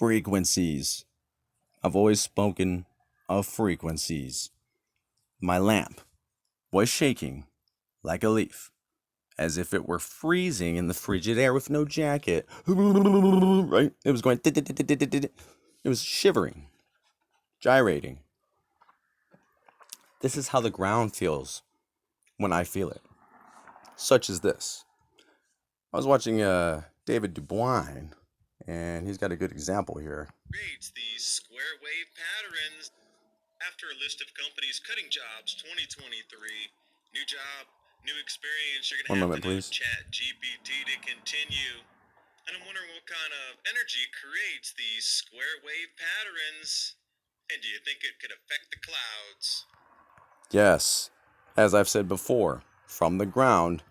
Frequencies. I've always spoken of frequencies. My lamp was shaking like a leaf, as if it were freezing in the frigid air with no jacket. Right? It was going. It was shivering, gyrating. This is how the ground feels when I feel it. Such as this. I was watching David Dubois, and he's got a good example here. Creates these square wave patterns. After a list of companies cutting jobs 2023, new job, new experience, you're One going to have moment, to know please. Chat GPT to continue. And I'm wondering what kind of energy creates these square wave patterns. And do you think it could affect the clouds? Yes, as I've said before, from the ground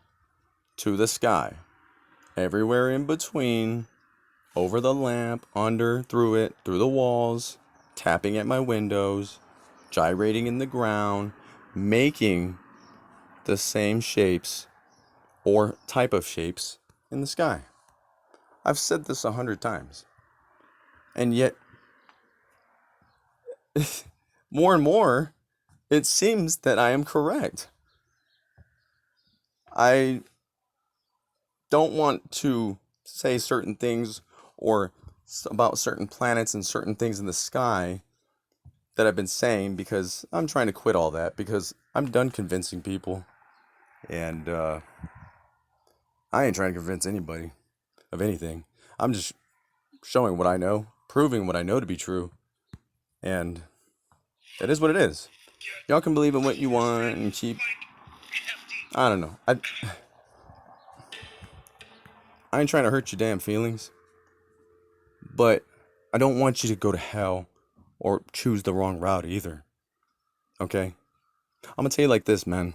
to the sky, everywhere in between, over the lamp, under, through it, through the walls, tapping at my windows, gyrating in the ground, making the same shapes or type of shapes in the sky. I've said this 100 times. And yet, more and more, it seems that I am correct. I don't want to say certain things or about certain planets and certain things in the sky that I've been saying because I'm trying to quit all that because I'm done convincing people. And I ain't trying to convince anybody of anything. I'm just showing what I know, proving what I know to be true. And that is what it is. Y'all can believe in what you want and keep. I don't know. I ain't trying to hurt your damn feelings. But I don't want you to go to hell or choose the wrong route either. Okay? I'm gonna tell you like this, man.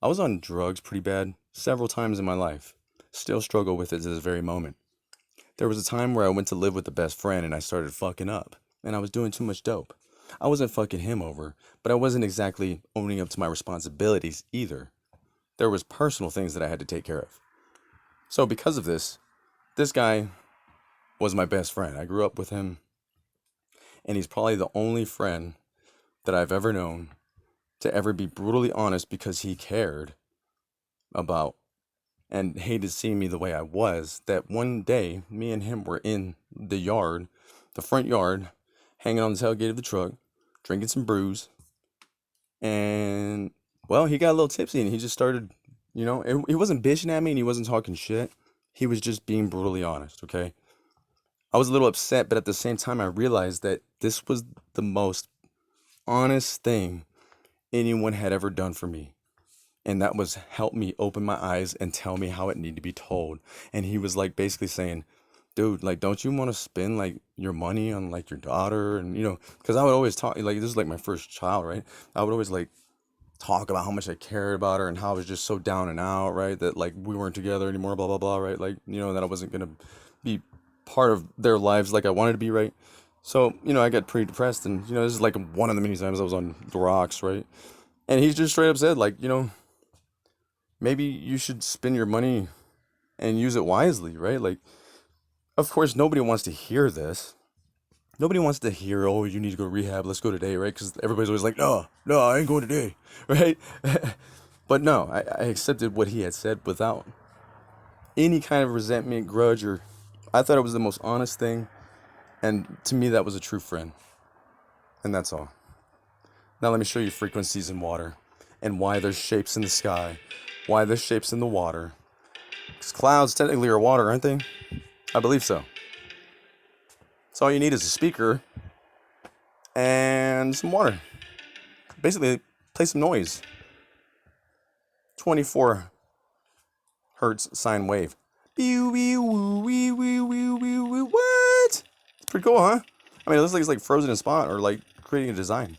I was on drugs pretty bad several times in my life. Still struggle with it to this very moment. There was a time where I went to live with a best friend and I started fucking up. And I was doing too much dope. I wasn't fucking him over, but I wasn't exactly owning up to my responsibilities either. There was personal things that I had to take care of. So because of this guy was my best friend. I grew up with him, and he's probably the only friend that I've ever known to ever be brutally honest because he cared about and hated seeing me the way I was. That one day, me and him were in the yard, the front yard, hanging on the tailgate of the truck, drinking some brews, and well, he got a little tipsy and he just started, he wasn't bitching at me and he wasn't talking shit. He was just being brutally honest, okay? I was a little upset, but at the same time, I realized that this was the most honest thing anyone had ever done for me. And that was help me open my eyes and tell me how it needed to be told. And he was like basically saying, dude, like, don't you want to spend like your money on like your daughter? And, because I would always talk, like, this is like my first child, right? I would always like talk about how much I cared about her and how I was just so down and out, right? That like we weren't together anymore, blah, blah, blah, right? Like, that I wasn't going to be part of their lives like I wanted to be, right? So, I got pretty depressed and, this is like one of the many times I was on the rocks, right? And he just straight up said, like, maybe you should spend your money and use it wisely, right? Like, of course, nobody wants to hear this. Nobody wants to hear, oh, you need to go to rehab, let's go today, right? Because everybody's always like, no, I ain't going today, right? But no, I accepted what he had said without any kind of resentment, grudge, or I thought it was the most honest thing. And to me, that was a true friend. And that's all. Now let me show you frequencies in water and why there's shapes in the sky, why there's shapes in the water. Because clouds technically are water, aren't they? I believe so. So all you need is a speaker and some water. Basically, play some noise. 24 hertz sine wave. What? It's pretty cool, huh? I mean, it looks like it's like frozen in spot or like creating a design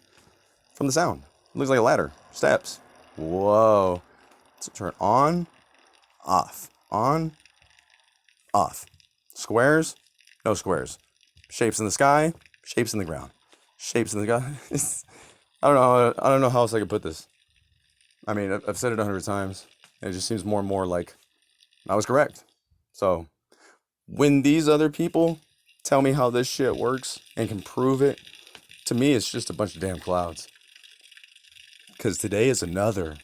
from the sound. It looks like a ladder. Steps. Whoa. So turn on, off, on, off. Squares, no squares. Shapes in the sky, shapes in the ground. Shapes in the sky. I don't know how else I could put this. I mean, I've said it 100 times, and it just seems more and more like I was correct. So, when these other people tell me how this shit works and can prove it, to me, it's just a bunch of damn clouds. Because today is another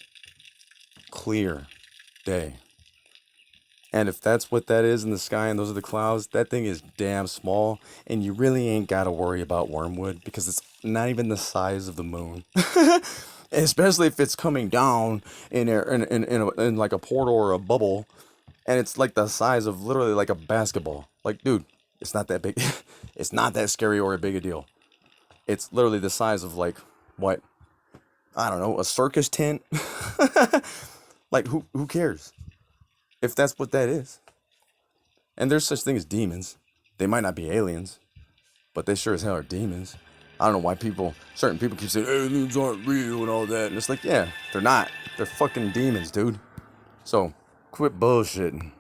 clear day. And if that's what that is in the sky and those are the clouds, that thing is damn small. And you really ain't got to worry about wormwood because it's not even the size of the moon. Especially if it's coming down in like a portal or a bubble. And it's like the size of literally like a basketball. Like, dude, it's not that big. It's not that scary or a big a deal. It's literally the size of like, what? I don't know, a circus tent? Like, who cares? If that's what that is. And there's such thing as demons. They might not be aliens, but they sure as hell are demons. I don't know why certain people keep saying aliens aren't real and all that. And it's like, yeah, they're not. They're fucking demons, dude. So, quit bullshitting.